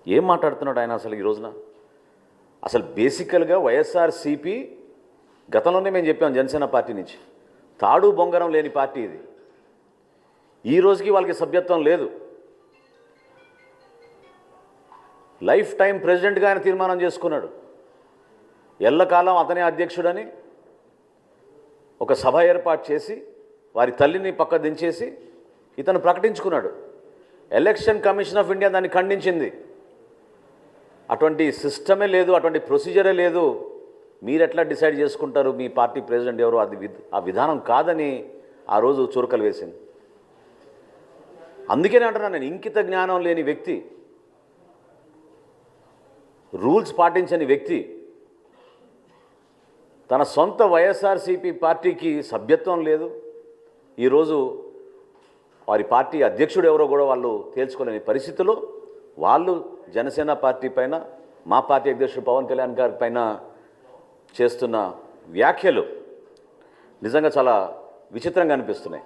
ఏం మాట్లాడుతున్నాడు ఆయన అసలు ఈ రోజున? అసలు బేసికల్గా వైఎస్ఆర్సీపీ గతంలోనే మేము చెప్పాం జనసేన పార్టీ నుంచి, తాడు బొంగరం లేని పార్టీ ఇది. ఈ రోజుకి వాళ్ళకి సభ్యత్వం లేదు. లైఫ్ టైం ప్రెసిడెంట్గా ఆయన తీర్మానం చేసుకున్నాడు. ఎల్లకాలం అతనే అధ్యక్షుడని ఒక సభ ఏర్పాటు చేసి వారి తల్లిని పక్క దించేసి ఇతను ప్రకటించుకున్నాడు. ఎలక్షన్ కమిషన్ ఆఫ్ ఇండియా దాన్ని ఖండించింది. అటువంటి సిస్టమే లేదు, అటువంటి ప్రొసీజరే లేదు, మీరు ఎట్లా డిసైడ్ చేసుకుంటారు మీ పార్టీ ప్రెసిడెంట్ ఎవరు? అది ఆ విధానం కాదని ఆ రోజు చురకలు వేసింది. అందుకనే అంటున్నాను నేను, ఇంకిత జ్ఞానం లేని వ్యక్తి, రూల్స్ పాటించని వ్యక్తి తన సొంత వైఎస్ఆర్సీపీ పార్టీకి సభ్యత్వం లేదు. ఈరోజు వారి పార్టీ అధ్యక్షుడు ఎవరో కూడా వాళ్ళు తేల్చుకోలేని పరిస్థితిలో వాళ్ళు జనసేన పార్టీ పైన, మా పార్టీ అధ్యక్షుడు పవన్ కళ్యాణ్ గారి పైన చేస్తున్న వ్యాఖ్యలు నిజంగా చాలా విచిత్రంగా అనిపిస్తున్నాయి.